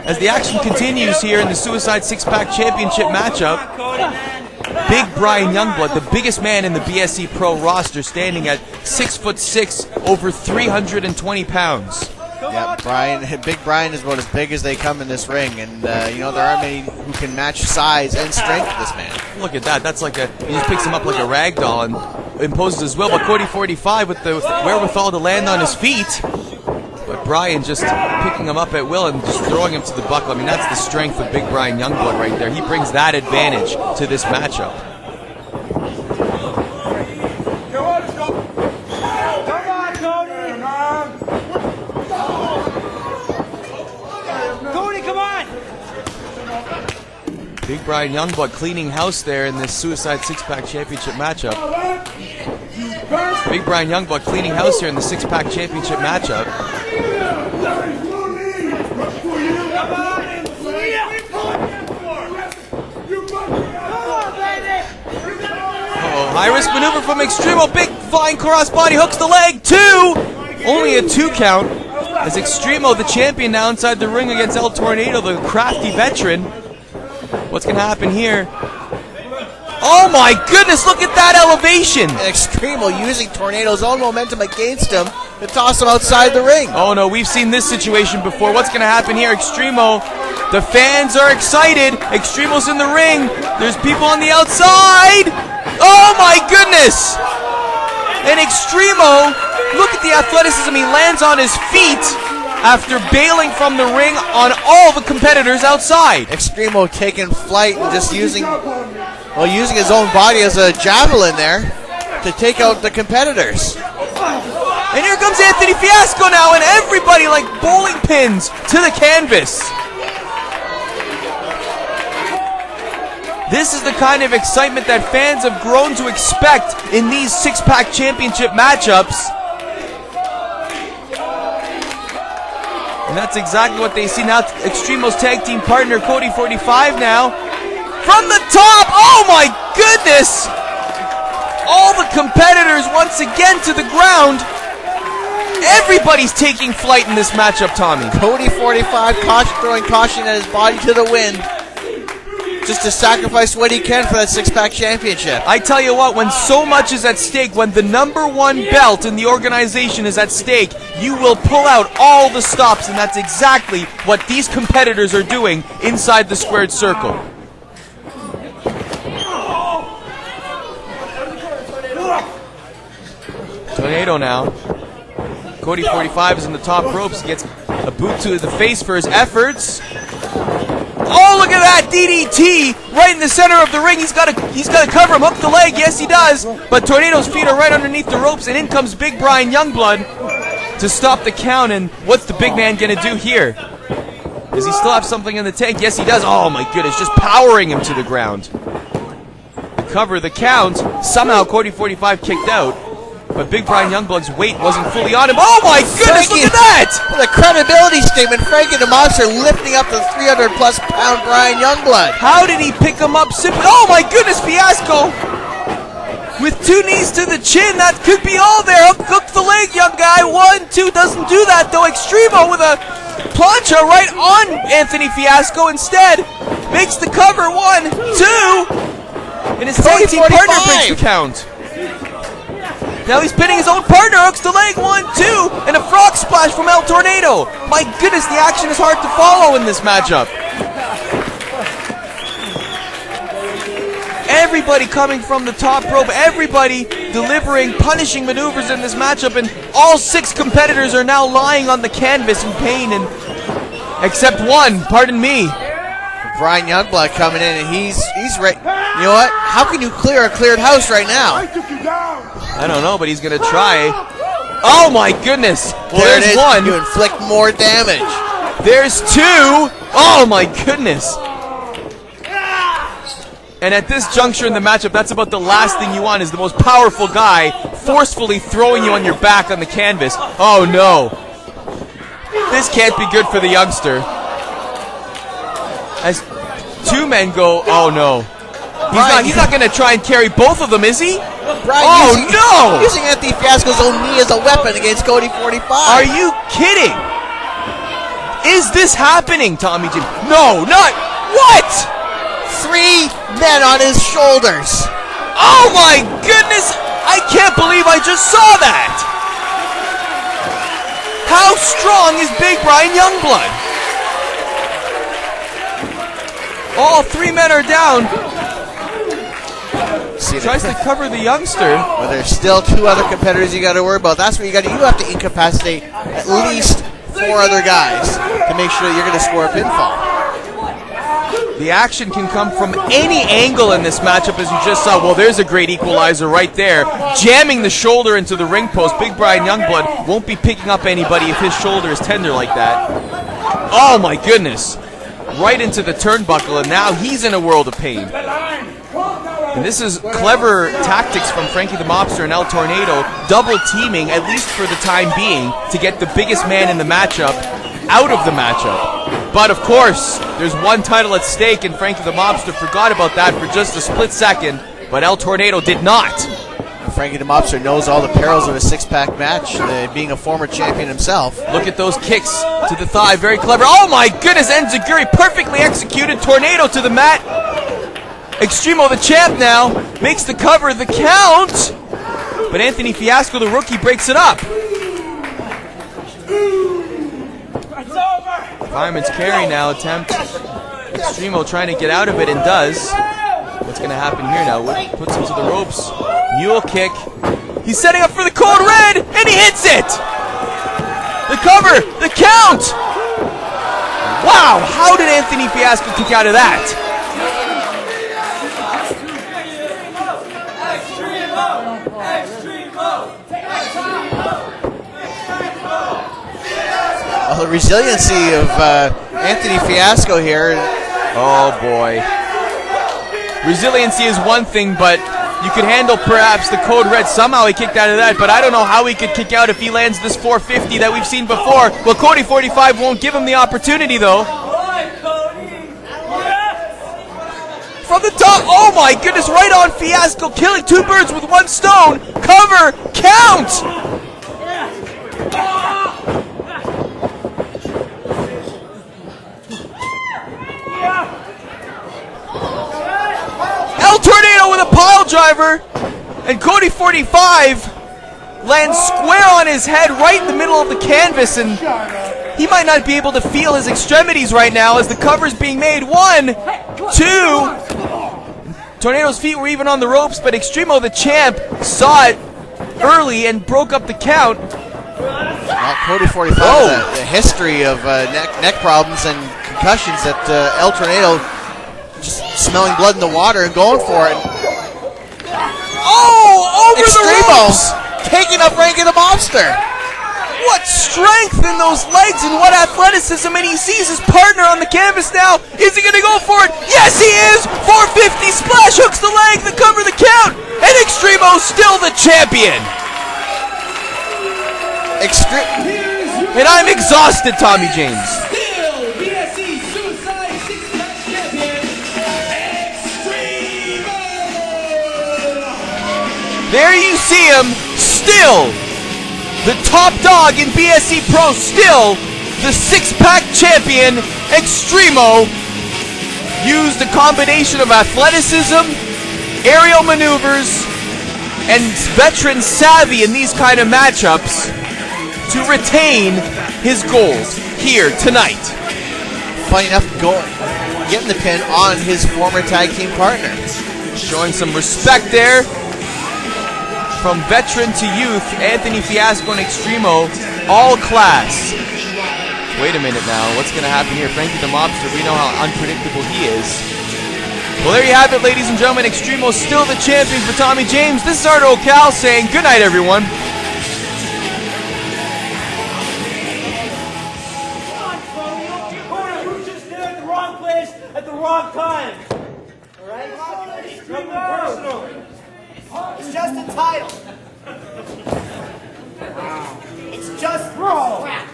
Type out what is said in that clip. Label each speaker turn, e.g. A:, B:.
A: as the action continues here in the Suicide Six-Pack Championship matchup. Big Brian Youngblood, the biggest man in the BSE Pro roster, standing at 6'6", over 320 pounds.
B: Yeah, Big Brian is about as big as they come in this ring, and you know, there aren't many who can match size and strength of this man.
A: Look at that, that's like he just picks him up like a rag doll and imposes his will, but Cody 45 with the wherewithal to land on his feet. But Brian just picking him up at will and just throwing him to the buckle. I mean, that's the strength of Big Brian Youngblood right there. He brings that advantage to this matchup.
C: Cody, come on!
A: Big Brian Youngblood cleaning house there in this Suicide Six-Pack Championship matchup. Big Brian Youngblood cleaning house here in the Six-Pack Championship matchup. High-risk maneuver from Extremo. Big flying crossbody hooks the leg. 2! Only a 2 count. As Extremo, the champion, now inside the ring against El Tornado, the crafty veteran. What's going to happen here? Oh my goodness, look at that elevation!
B: Extremo using Tornado's own momentum against him to toss him outside the ring.
A: Oh no, we've seen this situation before. What's going to happen here? Extremo, the fans are excited. Extremo's in the ring. There's people on the outside. Oh my goodness! And Extremo, look at the athleticism. He lands on his feet after bailing from the ring on all the competitors outside.
B: Extremo taking flight and just using his own body as a javelin there to take out the competitors.
A: And here comes Anthony Fiasco now, and everybody like bowling pins to the canvas. This is the kind of excitement that fans have grown to expect in these Six-Pack Championship matchups. And that's exactly what they see now. Extremo's tag team partner, Cody 45 now. From the top, oh my goodness! All the competitors once again to the ground. Everybody's taking flight in this matchup, Tommy.
B: Cody 45 throwing caution at his body to the wind, just to sacrifice what he can for that Six-Pack Championship.
A: I tell you what, when so much is at stake, when the #1 belt in the organization is at stake, you will pull out all the stops, and that's exactly what these competitors are doing inside the squared circle. Tornado now. Cody 45 is in the top ropes. He gets a boot to the face for his efforts. Oh, look at that DDT right in the center of the ring. He's got to cover him, hook the leg. Yes, he does. But Tornado's feet are right underneath the ropes, and in comes Big Brian Youngblood to stop the count. And what's the big man going to do here? Does he still have something in the tank? Yes, he does. Oh my goodness, just powering him to the ground. The cover, the count. Somehow Cody 45 kicked out. But Big Brian Youngblood's weight wasn't fully on him. Oh my goodness, look at that!
B: The credibility statement, Frankie the Monster lifting up the 300-plus pound Brian Youngblood.
A: How did he pick him up simply? Oh my goodness, Fiasco! With 2 knees to the chin, that could be all there. Hook the leg, young guy. 1, 2, doesn't do that though. Extremo with a plancha right on Anthony Fiasco instead. Makes the cover. 1, 2. And his tag team partner breaks the count. Now he's pinning his own partner, hooks the leg, 1, 2, and a frog splash from El Tornado. My goodness, the action is hard to follow in this matchup. Everybody coming from the top rope, everybody delivering punishing maneuvers in this matchup, and all 6 competitors are now lying on the canvas in pain, and except one, pardon me.
B: Brian Youngblood coming in, and he's right. You know what? How can you clear a cleared house right now?
A: I don't know, but he's going to try. Oh my goodness. Well,
B: there
A: there's
B: it is.
A: 1.
B: You inflict more damage.
A: There's 2. Oh my goodness. And at this juncture in the matchup, that's about the last thing you want, is the most powerful guy forcefully throwing you on your back on the canvas. Oh no. This can't be good for the youngster. As 2 men go, oh no. He's not going to try and carry both of them, is he?
B: Brian
A: no!
B: Using Anthony Fiasco's own knee as a weapon against Cody 45.
A: Are you kidding? is this happening, Tommy James? No, not what?
B: 3 men on his shoulders.
A: Oh my goodness! I can't believe I just saw that! How strong is Big Brian Youngblood? All 3 men are down. Tries to cover the youngster.
B: But there's still 2 other competitors you got to worry about. That's what you have to incapacitate at least 4 other guys to make sure that you're going to score a pinfall.
A: The action can come from any angle in this matchup, as you just saw. Well, there's a great equalizer right there. Jamming the shoulder into the ring post. Big Brian Youngblood won't be picking up anybody if his shoulder is tender like that. Oh my goodness. Right into the turnbuckle, and now he's in a world of pain. And this is clever tactics from Frankie the Mobster and El Tornado, double teaming, at least for the time being, to get the biggest man in the matchup out of the matchup. But of course, there's one title at stake, and Frankie the Mobster forgot about that for just a split second, but El Tornado did not.
B: Frankie the Mobster knows all the perils of a 6-pack match, being a former champion himself.
A: Look at those kicks to the thigh, very clever. Oh my goodness, Enziguri perfectly executed, Tornado to the mat. Extremo, the champ now, makes the cover, the count. But Anthony Fiasco, the rookie, breaks it up. Fireman's carry now, attempt. Extremo trying to get out of it and does. What's going to happen here now? Wood puts him to the ropes. Mule kick. He's setting up for the code red, and he hits it! The cover, the count! Wow, how did Anthony Fiasco kick out of that?
B: Well, the resiliency of Anthony Fiasco here.
A: Oh boy. Resiliency is one thing, but you could handle perhaps the code red. Somehow he kicked out of that, but I don't know how he could kick out if he lands this 450 that we've seen before. Well, Cody 45 won't give him the opportunity though. From the top, oh my goodness, right on Fiasco, killing 2 birds with 1 stone. Cover, count! El Tornado with a pile driver, and Cody 45 lands square on his head right in the middle of the canvas, and he might not be able to feel his extremities right now as the cover's being made. 1, 2. Tornado's feet were even on the ropes, but Extremo, the champ, saw it early and broke up the count.
B: Well, Cody 45 the history of neck problems and concussions that El Tornado just smelling blood in the water and going for it.
A: Oh, over
B: Extremo
A: the ropes!
B: taking up Frankie the Mobster.
A: What strength in those legs and what athleticism, and he sees his partner on the canvas now. Is he going to go for it? Yes, he is! 450, splash hooks the leg, the cover, the count, and Extremo's still the champion. And I'm exhausted, Tommy James.
C: Still BSE Suicide 6-pack champion, Extremo!
A: There you see him, still the top dog in BSE Pro, still the 6-pack champion, Extremo. Used a combination of athleticism, aerial maneuvers, and veteran savvy in these kind of matchups to retain his gold here tonight.
B: Funny enough, getting the pin on his former tag team partner.
A: Showing some respect there. From veteran to youth, Anthony Fiasco and Extremo, all class. Wait a minute now, what's going to happen here? Frankie the Mobster, we know how unpredictable he is. Well, there you have it, ladies and gentlemen. Extremo still the champion for Tommy James. This is Ardo Cal saying good night, everyone.
C: At the wrong time. Alright? Nothing personal. It's just a title. It's just crap.